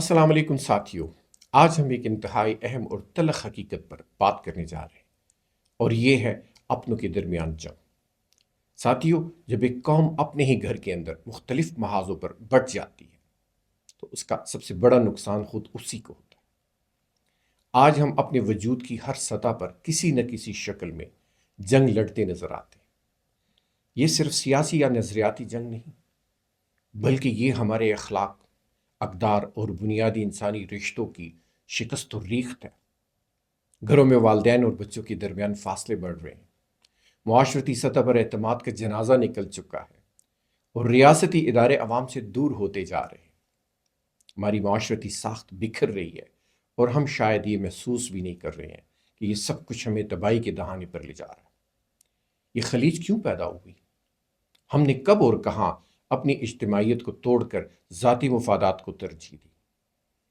السلام علیکم ساتھیوں، آج ہم ایک انتہائی اہم اور تلخ حقیقت پر بات کرنے جا رہے ہیں اور یہ ہے اپنوں کے درمیان جنگ۔ ساتھیوں، جب ایک قوم اپنے ہی گھر کے اندر مختلف محاذوں پر بٹ جاتی ہے تو اس کا سب سے بڑا نقصان خود اسی کو ہوتا ہے۔ آج ہم اپنے وجود کی ہر سطح پر کسی نہ کسی شکل میں جنگ لڑتے نظر آتے ہیں۔ یہ صرف سیاسی یا نظریاتی جنگ نہیں، بلکہ یہ ہمارے اخلاق، اقدار اور بنیادی انسانی رشتوں کی شکست و ریخت ہے۔ گھروں میں والدین اور بچوں کے درمیان فاصلے بڑھ رہے ہیں، معاشرتی سطح پر اعتماد کا جنازہ نکل چکا ہے اور ریاستی ادارے عوام سے دور ہوتے جا رہے ہیں۔ ہماری معاشرتی ساخت بکھر رہی ہے اور ہم شاید یہ محسوس بھی نہیں کر رہے ہیں کہ یہ سب کچھ ہمیں تباہی کے دہانے پر لے جا رہا ہے۔ یہ خلیج کیوں پیدا ہوئی؟ ہم نے کب اور کہاں اپنی اجتماعیت کو توڑ کر ذاتی مفادات کو ترجیح دی؟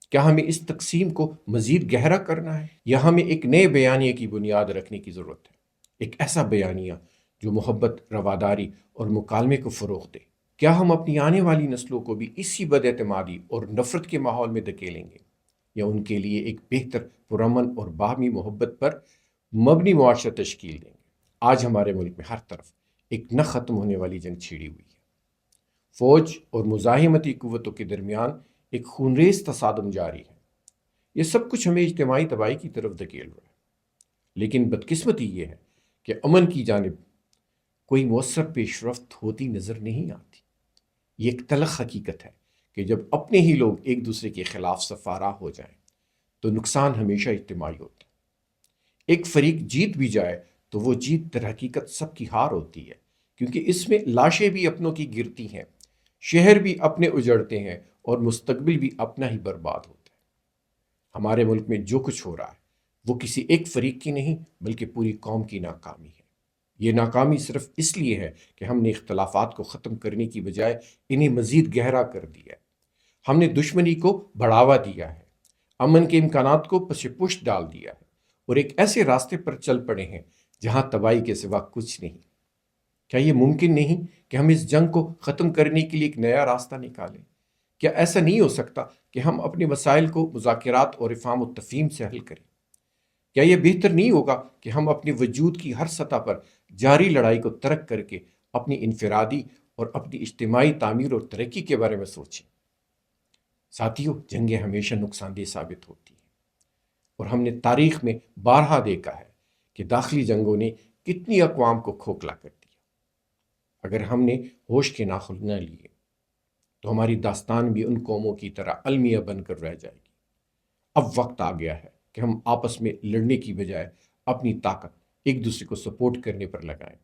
کیا ہمیں اس تقسیم کو مزید گہرا کرنا ہے یا ہمیں ایک نئے بیانیے کی بنیاد رکھنے کی ضرورت ہے؟ ایک ایسا بیانیہ جو محبت، رواداری اور مکالمے کو فروغ دے۔ کیا ہم اپنی آنے والی نسلوں کو بھی اسی بد اعتمادی اور نفرت کے ماحول میں دھکیلیں گے یا ان کے لیے ایک بہتر، پرامن اور باہمی محبت پر مبنی معاشرہ تشکیل دیں گے؟ آج ہمارے ملک میں ہر طرف ایک نہ ختم ہونے والی جنگ چھڑی ہوئی ہے۔ فوج اور مزاحمتی قوتوں کے درمیان ایک خونریز تصادم جاری ہے۔ یہ سب کچھ ہمیں اجتماعی تباہی کی طرف دھکیل رہا ہے، لیکن بدقسمتی یہ ہے کہ امن کی جانب کوئی مؤثر پیش رفت ہوتی نظر نہیں آتی۔ یہ ایک تلخ حقیقت ہے کہ جب اپنے ہی لوگ ایک دوسرے کے خلاف سفارا ہو جائیں تو نقصان ہمیشہ اجتماعی ہوتا ہے۔ ایک فریق جیت بھی جائے تو وہ جیت در حقیقت سب کی ہار ہوتی ہے، کیونکہ اس میں لاشیں بھی اپنوں کی گرتی ہیں، شہر بھی اپنے اجڑتے ہیں اور مستقبل بھی اپنا ہی برباد ہوتا ہے۔ ہمارے ملک میں جو کچھ ہو رہا ہے وہ کسی ایک فریق کی نہیں بلکہ پوری قوم کی ناکامی ہے۔ یہ ناکامی صرف اس لیے ہے کہ ہم نے اختلافات کو ختم کرنے کی بجائے انہیں مزید گہرا کر دیا ہے۔ ہم نے دشمنی کو بڑھاوا دیا ہے، امن کے امکانات کو پس پشت ڈال دیا ہے اور ایک ایسے راستے پر چل پڑے ہیں جہاں تباہی کے سوا کچھ نہیں۔ کیا یہ ممکن نہیں کہ ہم اس جنگ کو ختم کرنے کے لیے ایک نیا راستہ نکالیں؟ کیا ایسا نہیں ہو سکتا کہ ہم اپنے مسائل کو مذاکرات اور افہام و تفہیم سے حل کریں؟ کیا یہ بہتر نہیں ہوگا کہ ہم اپنے وجود کی ہر سطح پر جاری لڑائی کو ترک کر کے اپنی انفرادی اور اپنی اجتماعی تعمیر اور ترقی کے بارے میں سوچیں؟ ساتھیوں، جنگیں ہمیشہ نقصان دہ ثابت ہوتی ہیں اور ہم نے تاریخ میں بارہا دیکھا ہے کہ داخلی جنگوں نے کتنی اقوام کو کھوکھلا کر دیا۔ اگر ہم نے ہوش کے ناخن نہ لیے تو ہماری داستان بھی ان قوموں کی طرح المیہ بن کر رہ جائے گی۔ اب وقت آ گیا ہے کہ ہم آپس میں لڑنے کی بجائے اپنی طاقت ایک دوسرے کو سپورٹ کرنے پر لگائیں۔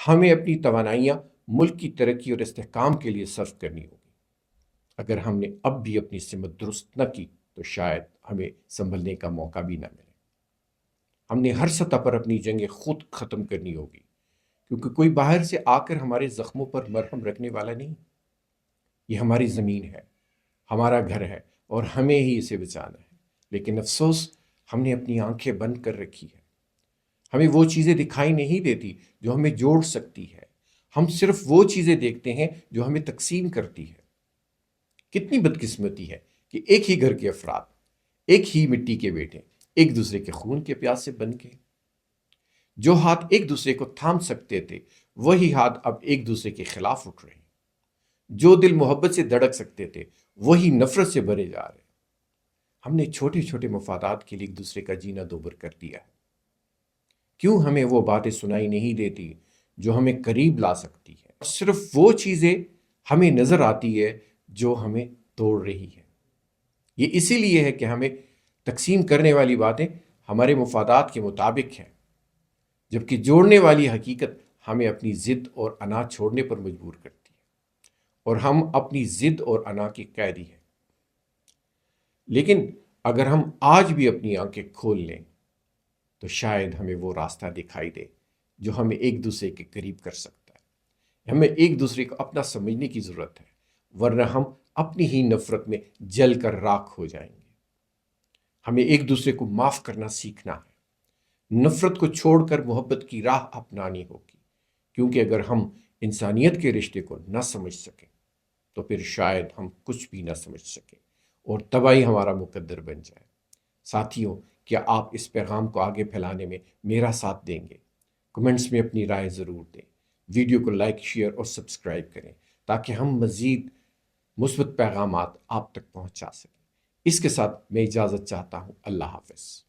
ہمیں اپنی توانائیاں ملک کی ترقی اور استحکام کے لیے صرف کرنی ہوگی۔ اگر ہم نے اب بھی اپنی سمت درست نہ کی تو شاید ہمیں سنبھلنے کا موقع بھی نہ ملے۔ ہم نے ہر سطح پر اپنی جنگیں خود ختم کرنی ہوگی، کیونکہ کوئی باہر سے آ کر ہمارے زخموں پر مرہم رکھنے والا نہیں۔ یہ ہماری زمین ہے، ہمارا گھر ہے اور ہمیں ہی اسے بچانا ہے۔ لیکن افسوس، ہم نے اپنی آنکھیں بند کر رکھی ہے۔ ہمیں وہ چیزیں دکھائی نہیں دیتی جو ہمیں جوڑ سکتی ہے۔ ہم صرف وہ چیزیں دیکھتے ہیں جو ہمیں تقسیم کرتی ہے۔ کتنی بدقسمتی ہے کہ ایک ہی گھر کے افراد، ایک ہی مٹی کے بیٹے، ایک دوسرے کے خون کے پیاسے بن کے جو ہاتھ ایک دوسرے کو تھام سکتے تھے وہی ہاتھ اب ایک دوسرے کے خلاف اٹھ رہے ہیں۔ جو دل محبت سے دھڑک سکتے تھے وہی نفرت سے بھرے جا رہے ہیں۔ ہم نے چھوٹے چھوٹے مفادات کے لیے ایک دوسرے کا جینا دوبر کر دیا ہے۔ کیوں ہمیں وہ باتیں سنائی نہیں دیتی جو ہمیں قریب لا سکتی ہے؟ صرف وہ چیزیں ہمیں نظر آتی ہے جو ہمیں توڑ رہی ہے۔ یہ اسی لیے ہے کہ ہمیں تقسیم کرنے والی باتیں ہمارے مفادات کے مطابق ہیں، جبکہ جوڑنے والی حقیقت ہمیں اپنی ضد اور انا چھوڑنے پر مجبور کرتی ہے، اور ہم اپنی ضد اور انا کے قیدی ہیں۔ لیکن اگر ہم آج بھی اپنی آنکھیں کھول لیں تو شاید ہمیں وہ راستہ دکھائی دے جو ہمیں ایک دوسرے کے قریب کر سکتا ہے۔ ہمیں ایک دوسرے کو اپنا سمجھنے کی ضرورت ہے، ورنہ ہم اپنی ہی نفرت میں جل کر راکھ ہو جائیں گے۔ ہمیں ایک دوسرے کو معاف کرنا سیکھنا ہے، نفرت کو چھوڑ کر محبت کی راہ اپنانی ہوگی، کیونکہ اگر ہم انسانیت کے رشتے کو نہ سمجھ سکیں تو پھر شاید ہم کچھ بھی نہ سمجھ سکیں اور تباہی ہمارا مقدر بن جائے۔ ساتھیوں، کیا آپ اس پیغام کو آگے پھیلانے میں میرا ساتھ دیں گے؟ کمنٹس میں اپنی رائے ضرور دیں۔ ویڈیو کو لائک، شیئر اور سبسکرائب کریں تاکہ ہم مزید مثبت پیغامات آپ تک پہنچا سکیں۔ اس کے ساتھ میں اجازت چاہتا ہوں۔ اللہ حافظ۔